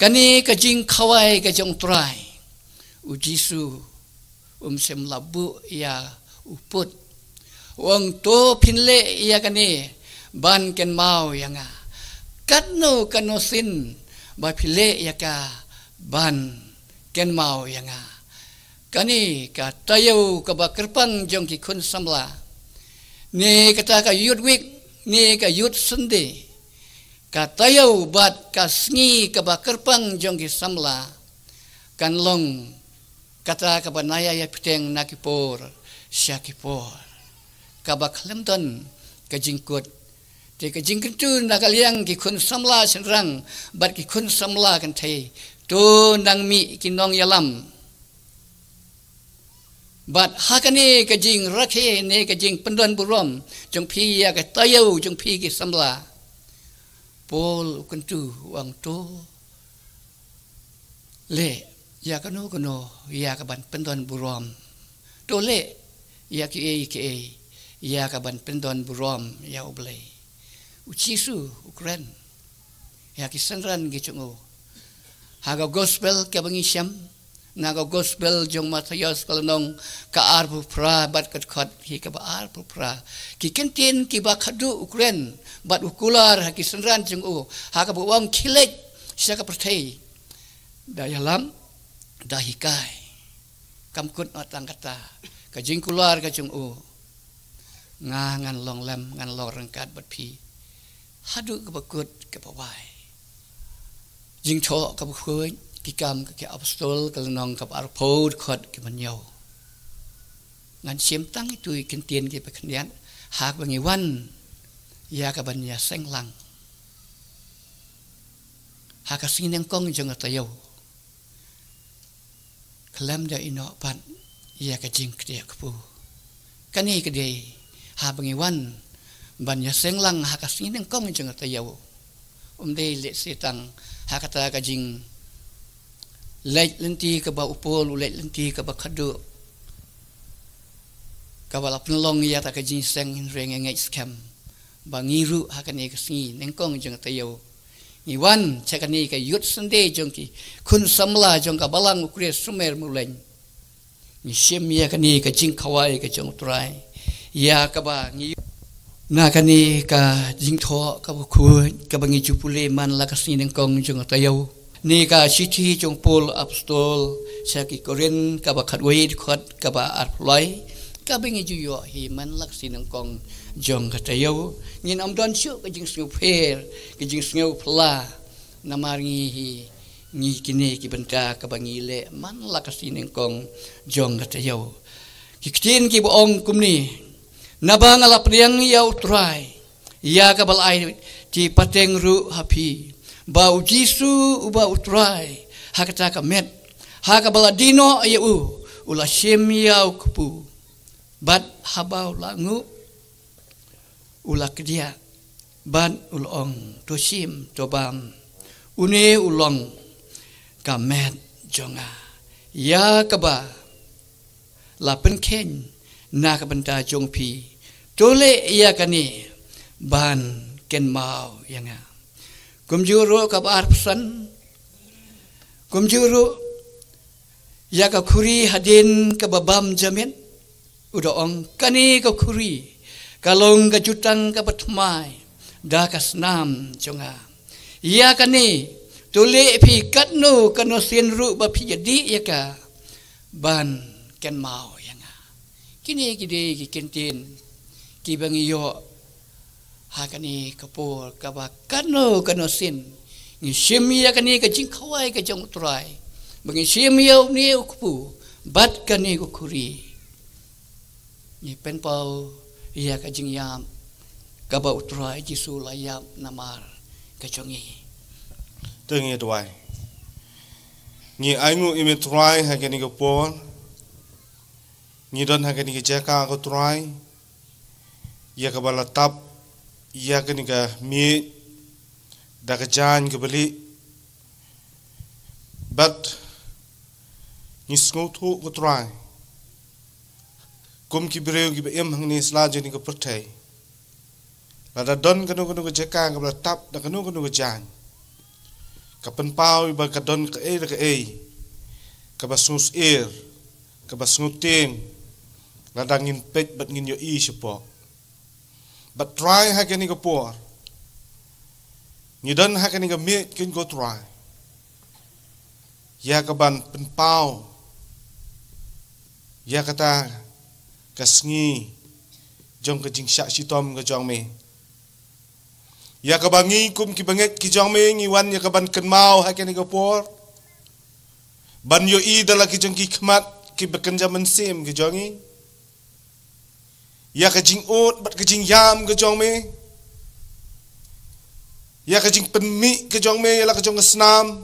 Kani kajing kawai kajong try ujisu sem labu ya uput wang to pinle ya kani ban ken mau yanga katno kanosin ba pile ya ka ban ken mau yanga kani ka tayo ka ba kerpang jong ki kun samla ni kata ka yut week ni ka yut sunday katayo bat kasngi kabakerpang jong ki samla kan long kata kabanaya ya piteng nakipor syakipor kabaklemton kajingkut te kajingkentu nakaliang ki kun samla senrang bat ki kun samla kan thei to nang mi kinong yalam bat hakane kajing rakhe ne kajing pendon burom jong pi ya katayo jong pi ki samla Pol kentu wang tu le ya kano ya kaban pendon burom to le ya ki ya kaban pendon burom ya oblei ucisu ukren ya ki sanran gi chungo haga gospel ke bangi syam naga gospel jong Matius kalonong ka arbu pra bat kat khat hi ka ba arbu pra ki kentin ki ba khadu ukren bat ukular ha ki sanran jong o ha ka buang khilek sia ka perthei dayalam dahikai kamkut atang kata ka jingkular ka jong o ngan long lem ngan lo rangkat bat pi hadu ka bakut ka pawai jing tho ka bkhoi kikam ke apostol kalonong kap arpod khot ke manyo ngan sim tang itu kentien ke peknian hak bangi wan ya ka banya senglang hak sineng kong jong atayo kelam da ino pan ya ka jing ke ku kani kedai ha bangiwan ban ya senglang ha kasing neng kong jeng tayau dei le setang ha kata kajing leit lenti ke ba upol leit lenti ke ba khadu ka bala penolong ya ta kajing seng reng ngai scam bangiru ha kani kasing neng kong jeng tayau Iwan cakani ka yut sende jongki kun samla jong ka balang ukre sumer muleng ni shemia kani ka jing khawai ka jong trai ya ka ba ngi na kani ka jing tho ka bu khu ka bangi jupule man la ka sin kong jong tayo ni ka chithi jong pol apostol chaki koren ka ba khatwei khat ka ba arploi ka bangi ju yo hi man lak sin kong jong ka tayo ngin am don chu ka jing sngeu pher ka jing sngeu pla namar ngi kini ki benta ka bangi le man la ka sin kong jong ka tayo ki ktin ki boong kumni nabang ala priang yau trai ya ka bal ai ti pateng ru hapi bau jisu uba utrai hakata ka met ha ka baladino ayu ula shem yau kupu bat habau langu ula kedia ban ulong tosim tobam une ulong kamet jonga ya kaba la penken na ka benta jong pi tole ya kani ban ken mau yanga kumjuro ka bar pesan kumjuro ya ka khuri hadin ka babam jamin udaong kani ka khuri kalong ka jutang ka patmai da ka snam jonga ya kani tole pi katno kano sinru ba pi jadi ya ka ban ken mau yanga kini kide ki kentin ki bangi yo ha kani kapor ka ba kano sin ni shemia kani ka jing khawai ka jong trai bangi shemia ni ku bat kani ku khuri ni pen pau ya ka jing yam ka ba utrai jisu la yam namar ka jongi tengi tuai ni aingu imi trai ha kani ka por ni don ha kani ka jaka ka trai ya ka bala tap ya kani ka mi da ka jan ka bali but ni sngothu ka trai kum ki breu ki em hang ni sla jeni ka pertai la da don kanu ka jaka ka bala tap da kanu ka jan ka pen pau ba ka don ka ka ba sus ka ba snguteng la da ngin pet bat ngin yo i sipo but try ha kani ka por ni don ha kani ka me kin go try ya ka ban pen pau ya kata kasngi jong ka jing sha sitom ka jong me ya ka bangi kum ki banget ki jong me ngi wan ya ka ban ken mau ha kani ka por ban yo i dala ki jong ki khmat ki beken jaman sim ki jongi ya ka jing ot bat ka jing yam ka jong me ya ka jing pen mi ka jong me ya la ka jong snam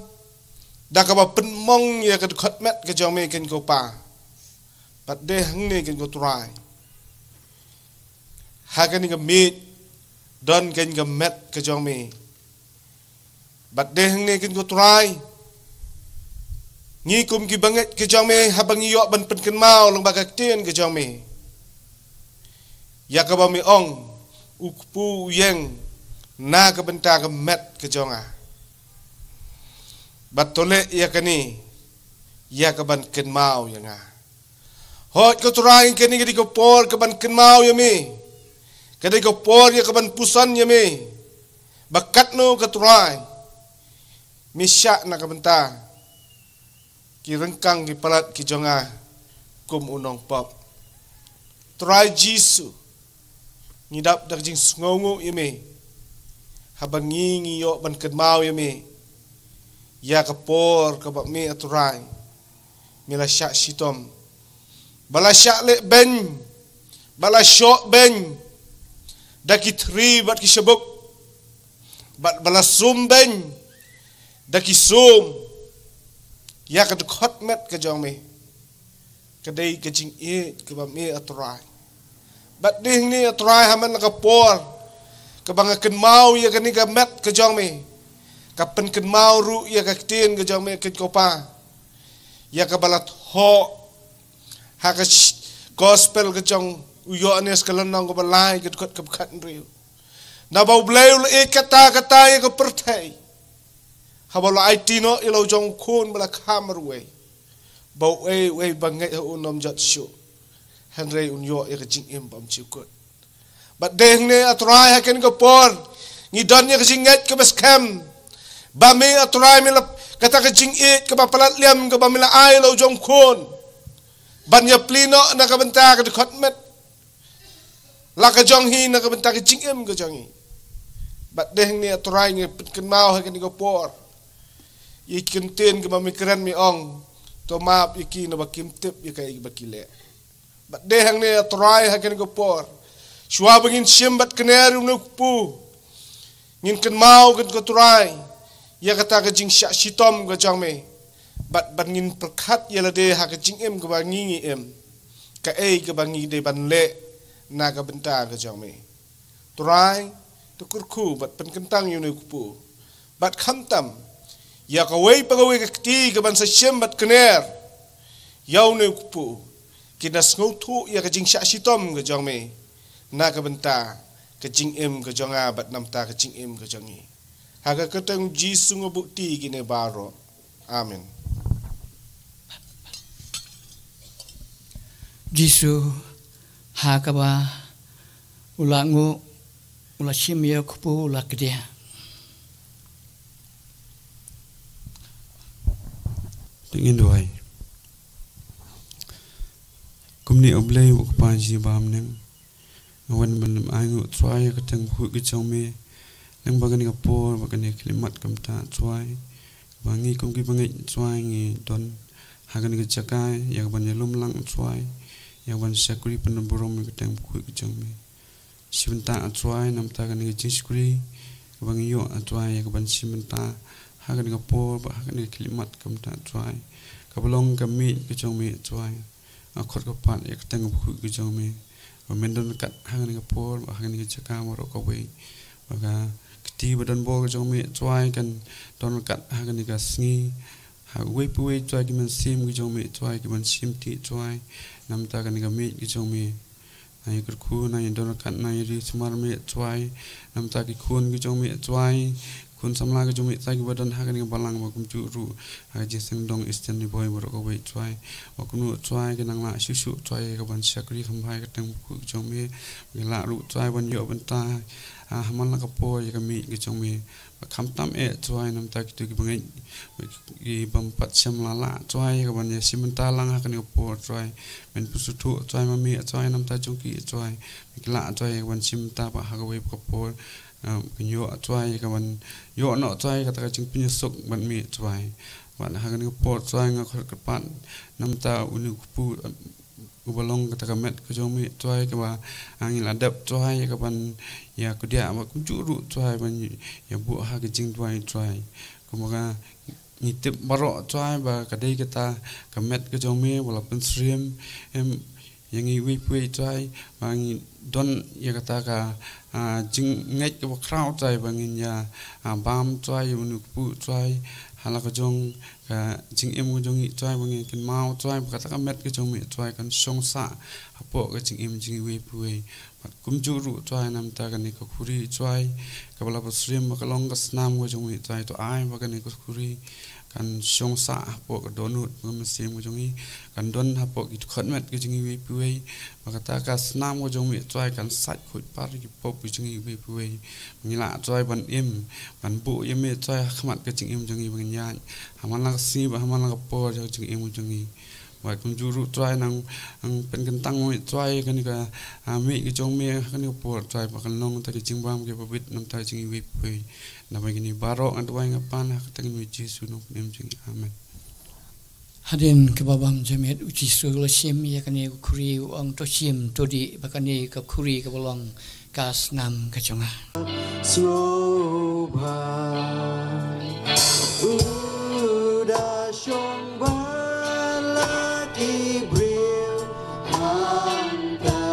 da ka ba pen mong ya ka khat met ka jong me ken ko pa pat de hang ne ken ko try ha ka ni ka mi don ken ka met ka jong me bat de hang ne ken ko try ngi kum ki banget ka jong me ha bang yo ban pen ken mau long ba ka tien ka jong me ya ka ba mi ong ukpu yeng na ka benta ka met ka jonga batole ya kani ya ka ban ken mau yanga hot ko turain kani di ko por ka ban ken mau yami ka di ko por ya ka ban pusan yami bakat no ka turai misya na ka benta ki rengkang ki palat ki jonga kum unong pop turai jisu ngidap dak jing sngongu yami habangi ngiyo ban ken mau yami ya kapor ka ba me aturai mila syak sitom bala syak le ben bala syok ben daki tri bat ki sebuk bat bala sum ben daki sum ya ka hot met ka jong me kadai ka jing e ka ba me aturai Bat ding ni atrai haman nakapor. Kebangakan mau ya kani ka met ke jong mi. Kapen ken mau ru ya ka tin ke jong mi ken kopa. Ya ka balat ho. Ha ka gospel ke jong uyo anes kalanang ko balai ke kot ke kat riu. Na bau bleu e kata ya ka pertai. Ha bala ai tino ilo jong kun bala kamar we. Bau we bangai unom jat shu. Henry unyo ya ka jing im bam chukut. Bat deng ne atrai haken ko por ngi don ya jinget ke bascam ba me atrai me kata ke jing it ke papalat liam ke ba mila ai lo jong khon ban ya plino na ka benta ke khot met la ka jong hi na ka benta ke jing em ke jong hi bat deng ne atrai ngi ken mau haken ko por i ken ten ke ba mikran mi ong to map iki na ba kim tip ya kai ba kile bat deng ne atrai haken ko por Shua bangin simbat kener unukpu. Ngin ken mau ken koturai. Ya kata ke jing syak sitom ke jang me. Bat ngin perkat ya lade ha ke jing em ke bangi em. Ka ke bangi de ban le na ka benta ke jang me. Turai tukurku bat pen kentang unukpu. Bat khamtam. Ya ka wei pagawe ke ti ke ban sa simbat kener. Ya unukpu. Kinas ngutu ya ke jing syak sitom ke jang me. Na ka benta ke jing em ke jonga bat namta ke jing em ke jongi. Haga keteng Jisu ngabukti gine baro. Amin. Jisu hakaba ulangu ula simya kupu ula kedia. Tingin doai. Kumni oblay wak panji bamnem. Wan ban angu try ka tang hu ki chong me nang bagan ka por bagan klimat kam ta try bangi kum ki bangi try ngi don hagan ka chakai ya ban lum lang try ya ban sakuri pan borom ka tang hu ki chong me simta try nam ta kan ki jiskuri bangi yo try ya ban simta hagan ka por ba hagan ka klimat kam ta try ka bolong ka mi ki chong me try akhot ka pat ya ka tang hu ki chong me Mendon kat hangan nga por hangan nga chaka moro ka we baga kti badan bo jong me twai kan don kat hangan nga sngi ha we pu we twai ki man sim ki jong me twai ki man sim ti twai nam ta kan nga me ki jong me ai kur khu na don kat na ri smar me twai nam ta ki khun ki jong me twai kun samla ka jumi sai ki badan hakan ki balang ma kum chu ru ha ji sing dong isten ni boy boro ko wei twai wa kunu twai ki nang la shu shu twai ka ban sakri kham hai ka tang ku jumi mi la ru twai ban yo ban ta haman la ka po ya ka mi ki jumi kham tam twai nam ta ki tu ki bangai ki bam pat sam la la twai ka ban ya simenta lang hakan ki po twai men pu su thu twai ma mi twai nam ta chung ki twai ki la twai ka ban simenta ba ha ka wei ka po yo twai ka ban yo no twai ka ta ching pin sok ban mi twai ban ha kan ko twai nga khot ka pan nam ta unu pu ubalong ka ta met ka jong mi twai ka ba angin adap twai ka ban ya ku dia ma ku ju ru twai ban ya bu ha ka jing twai ko ma ni tip baro twai ba ka dei ka ta ka met ka jong mi wala pen stream em yang i wi pu twai bang don ya ka ta ka jing ngai ka crowd twai bangin ya bam twai unu pu twai hala ka jong ka jing em jong i twai bangin kin mau twai ka ta ka met ka jong mi twai kan song sa hapo ka jing em jing wi pu pat kum ju ru twai nam ta ka ni ka khuri twai ka bala pa stream ka long ka snam ka jong mi twai to ai ba ka ni ka khuri kan song sa hapo ka donut ngam sim ka jong i kan don hapo ki khot met ka jing wi pu maka ta ka snam ko jong mi twai kan sat khoi par ki pop ki jing wi pu mi la twai ban im ban bu yem me twai khmat ka jing im jong i ban ya haman la si ba haman la po jing im jong i wa kun juru twai nang pen kentang mo twai kan ka mi ki jong me kan ko po twai ba kan long ta ki jing bam ki bit nam ta jing wi pu na ba ni baro an twai ngapan ha ta ni Jisu no nem jing amen. Hadin ke babam jamet uci sugla sim ya kani kuri ang to sim to di bakani ka kuri ka bolong kas nam ka chonga Sloba uda shong bala di bril anta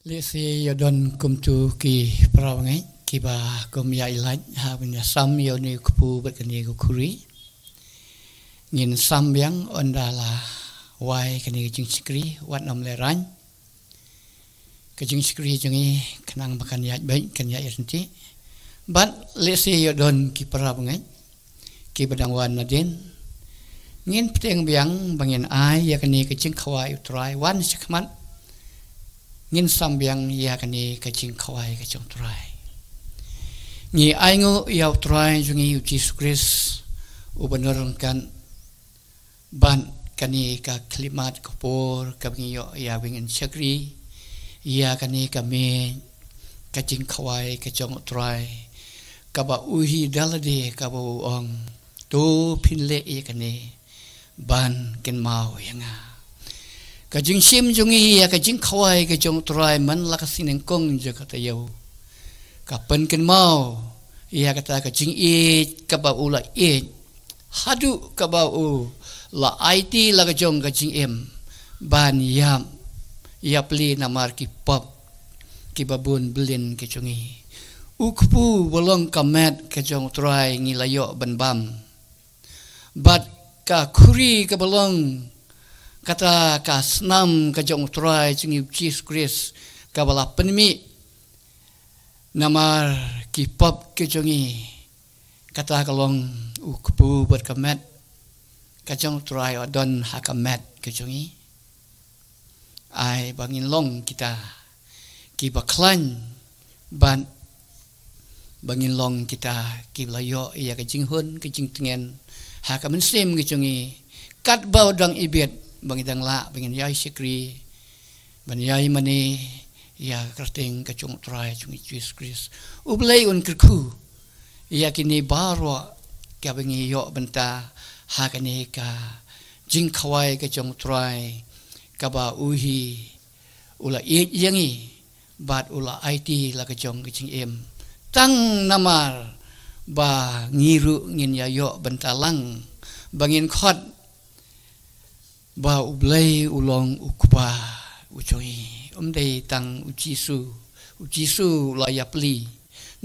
Lesi yodon kumtu ki perawangai ki ba kum ya ilaj ha bin sam yo ni kupu berkani ku kuri ngin sam yang ondala wai kani jing sikri wat nom le ran ke jing sikri jengi kenang makan ya baik kan ya irti bat lesi yodon ki perawangai ki badang wan nadin ngin peteng biang bangin ai ya kani ke jing khawai utrai wan sikman ngin sambiang ya kani kajing kawai kajong trai ni aingo ya trai jungi Jesus Christ ubanurkan ban kani ka klimat kopor kabing yo ya wingin chakri ya kani kami kajing kawai kajong trai kaba uhi dalade kaba ong to pinle ya kani ban ken mau yanga kajing sim jungi ya kajing kawai kajong trai man lakasin kong je kata yau kapan ken mau ya kata kajing kaba ula hadu kaba u la IT la kajong kajing ban yam ya pli namar ki pop ki babun belin kajungi ukpu bolong kamet kajong trai ngilayo ban bam bat ka kuri ka bolong kata kasnam kajong trai jungi Jesus Christ kabala penmi namar kipop kejongi kata kalong ukpu berkamet kajong trai odon hakamet kejongi ai bangin long kita kibaklan ban bangin long kita kiblayo iya kajing hun kajing tengen hakamen sim kejongi kat bau dang ibet bangidang la bangin yai sikri ban yai mani ya kerting kacung trai jungi Jesus Christ ublei un kerku ya kini baro ka bangi yo benta ha kani ka jing khawai kacung trai ka ba uhi ula yangi bat ula IT la kacung kacing tang namar ba ngiru ngin ya yo benta lang bangin khot ba ublay ulong ukba ucoi dei tang ujisu la yapli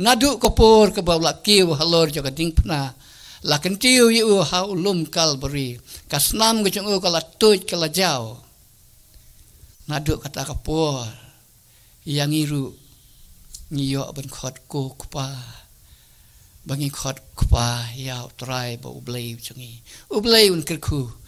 nadu kopor ke bawla kiu halor jaga ding pna la kentiu yu ha ulum kalbari kasnam ke chung kala tuj kala jau nadu kata kapor yang iru ngiyo ben khot ko kupa bangi khot kupa ya trai ba ublay uchungi ublay un kerku